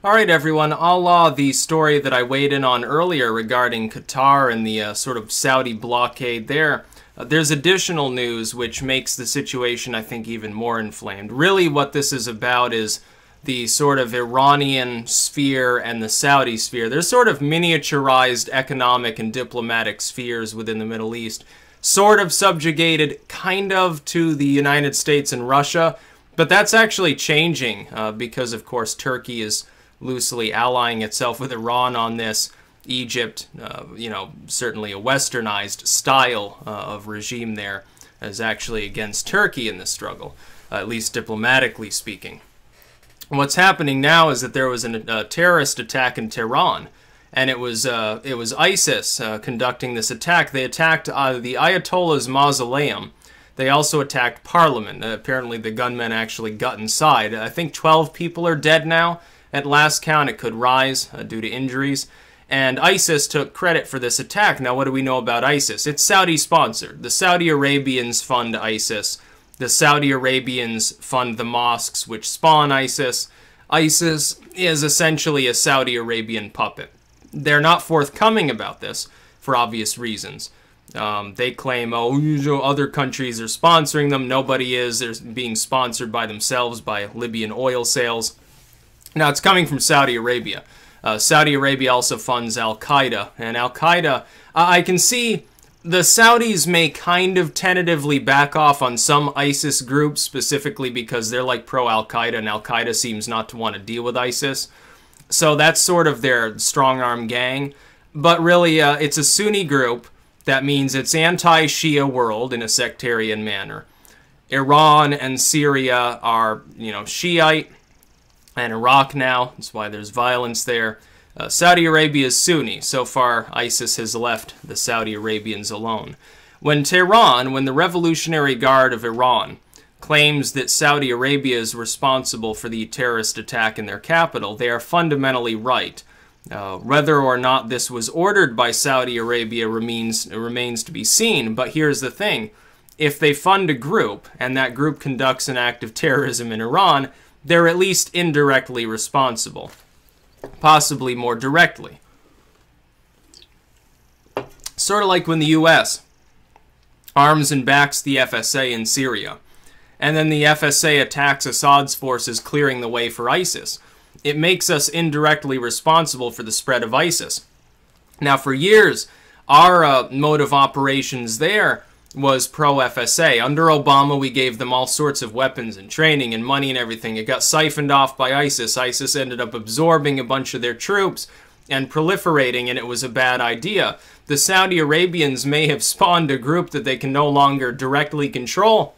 All right, everyone, a la the story that I weighed in on earlier regarding Qatar and the sort of Saudi blockade there, there's additional news which makes the situation, I think, even more inflamed. Really, what this is about is the sort of Iranian sphere and the Saudi sphere. They're sort of miniaturized economic and diplomatic spheres within the Middle East, sort of subjugated kind of to the United States and Russia, but that's actually changing because, of course, Turkey is loosely allying itself with Iran on this. Egypt, certainly a westernized style of regime there, is actually against Turkey in this struggle, at least diplomatically speaking. What's happening now is that there was a terrorist attack in Tehran, and it was ISIS conducting this attack. They attacked the Ayatollah's mausoleum. They also attacked Parliament. Apparently the gunmen actually got inside. I think 12 people are dead now. At last count, it could rise due to injuries. And ISIS took credit for this attack. Now, what do we know about ISIS? It's Saudi-sponsored. The Saudi Arabians fund ISIS. The Saudi Arabians fund the mosques which spawn ISIS. ISIS is essentially a Saudi Arabian puppet. They're not forthcoming about this for obvious reasons. They claim, other countries are sponsoring them. Nobody is. They're being sponsored by themselves by Libyan oil sales. Now, it's coming from Saudi Arabia. Saudi Arabia also funds Al-Qaeda. And Al-Qaeda, I can see the Saudis may kind of tentatively back off on some ISIS groups, specifically because they're like pro-Al-Qaeda, and Al-Qaeda seems not to want to deal with ISIS. So that's sort of their strong-arm gang. But really, it's a Sunni group. That means it's anti-Shia world in a sectarian manner. Iran and Syria are, Shiite. And Iraq now, that's why there's violence there. Saudi Arabia is Sunni. So far, ISIS has left the Saudi Arabians alone. When the Revolutionary Guard of Iran, claims that Saudi Arabia is responsible for the terrorist attack in their capital, they are fundamentally right. Whether or not this was ordered by Saudi Arabia remains to be seen, but here's the thing. If they fund a group, and that group conducts an act of terrorism in Iran, they're at least indirectly responsible, possibly more directly. Sort of like when the U.S. arms and backs the FSA in Syria, and then the FSA attacks Assad's forces, clearing the way for ISIS. It makes us indirectly responsible for the spread of ISIS. Now, for years, our mode of operations there was pro-FSA. Under Obama, we gave them all sorts of weapons and training and money and everything. It got siphoned off by ISIS. ISIS ended up absorbing a bunch of their troops and proliferating, and it was a bad idea. The Saudi Arabians may have spawned a group that they can no longer directly control.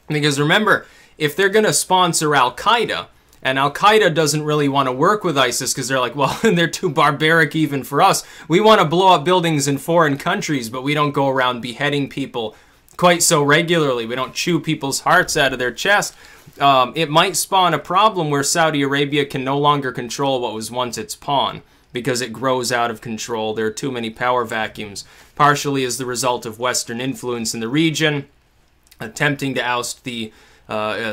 Because remember, if they're going to sponsor Al-Qaeda, and Al-Qaeda doesn't really want to work with ISIS because they're like, well, they're too barbaric even for us. We want to blow up buildings in foreign countries, but we don't go around beheading people quite so regularly. We don't chew people's hearts out of their chest. It might spawn a problem where Saudi Arabia can no longer control what was once its pawn because it grows out of control. There are too many power vacuums, partially as the result of Western influence in the region, attempting to oust the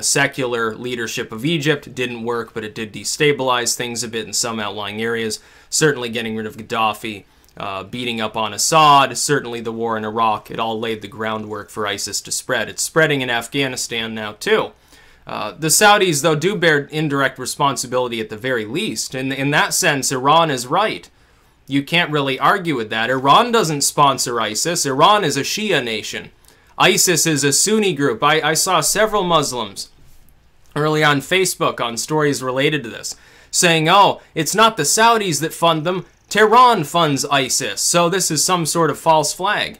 secular leadership of Egypt. Didn't work, but it did destabilize things a bit in some outlying areas. Certainly getting rid of Gaddafi, beating up on Assad, certainly the war in Iraq. It all laid the groundwork for ISIS to spread. It's spreading in Afghanistan now, too. The Saudis, though, do bear indirect responsibility at the very least. In that sense, Iran is right. You can't really argue with that. Iran doesn't sponsor ISIS. Iran is a Shia nation. ISIS is a Sunni group. I saw several Muslims early on Facebook on stories related to this, saying, oh, it's not the Saudis that fund them, Tehran funds ISIS, so this is some sort of false flag.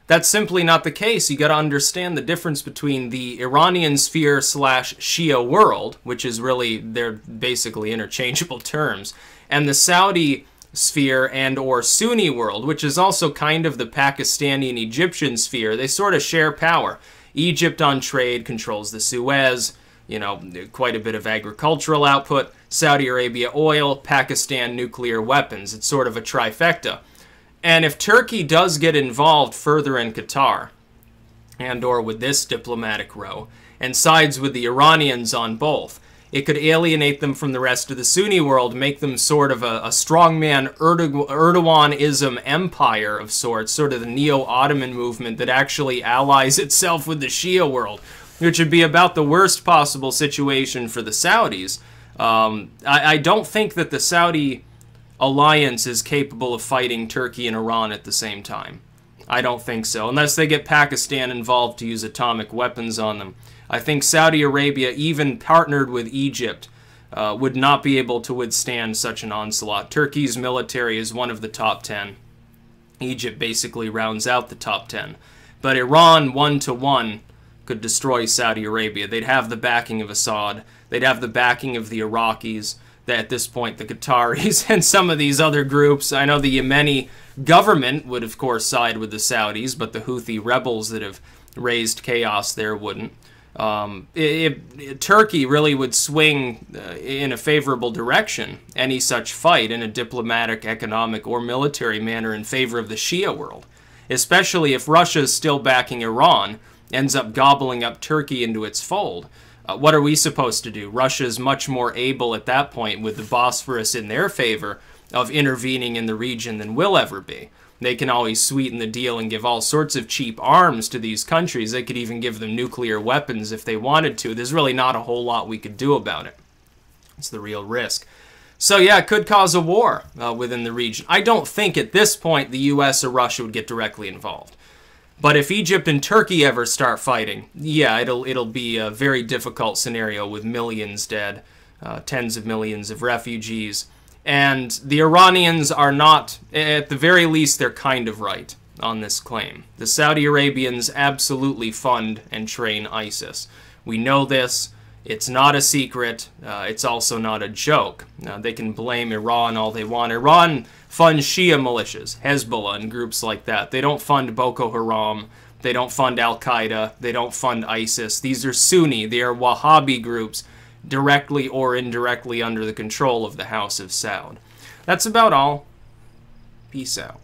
That's simply not the case. You got to understand the difference between the Iranian sphere / Shia world, which is really, they're basically interchangeable terms, and the Saudi sphere and or Sunni world, which is also kind of the Pakistani and Egyptian sphere. They sort of share power. Egypt on trade controls the Suez, quite a bit of agricultural output. Saudi Arabia oil, Pakistan nuclear weapons. It's sort of a trifecta. And if Turkey does get involved further in Qatar, and or with this diplomatic row, and sides with the Iranians on both, It could alienate them from the rest of the Sunni world, make them sort of a strongman Erdoganism empire of sorts, sort of the neo-Ottoman movement that actually allies itself with the Shia world, which would be about the worst possible situation for the Saudis. I don't think that the Saudi alliance is capable of fighting Turkey and Iran at the same time. I don't think so, unless they get Pakistan involved to use atomic weapons on them. I think Saudi Arabia, even partnered with Egypt, would not be able to withstand such an onslaught. Turkey's military is one of the top 10. Egypt basically rounds out the top 10. But Iran, 1-to-1, could destroy Saudi Arabia. They'd have the backing of Assad. They'd have the backing of the Iraqis. At this point, the Qataris and some of these other groups. I know the Yemeni government would, of course, side with the Saudis, but the Houthi rebels that have raised chaos there wouldn't. Turkey really would swing in a favorable direction, any such fight, in a diplomatic, economic, or military manner in favor of the Shia world, especially if Russia is still backing Iran, ends up gobbling up Turkey into its fold. What are we supposed to do? Russia is much more able at that point, with the Bosphorus in their favor, of intervening in the region than we'll ever be. They can always sweeten the deal and give all sorts of cheap arms to these countries. They could even give them nuclear weapons if they wanted to. There's really not a whole lot we could do about it. It's the real risk. So yeah, it could cause a war within the region. I don't think at this point the US or Russia would get directly involved. But if Egypt and Turkey ever start fighting, yeah, it'll be a very difficult scenario with millions dead, tens of millions of refugees. And the Iranians are not, at the very least, they're kind of right on this claim. The Saudi Arabians absolutely fund and train ISIS. We know this. It's not a secret. It's also not a joke. They can blame Iran all they want. Iran funds Shia militias, Hezbollah, and groups like that. They don't fund Boko Haram. They don't fund Al-Qaeda. They don't fund ISIS. These are Sunni. They are Wahhabi groups, directly or indirectly under the control of the House of Saud. That's about all. Peace out.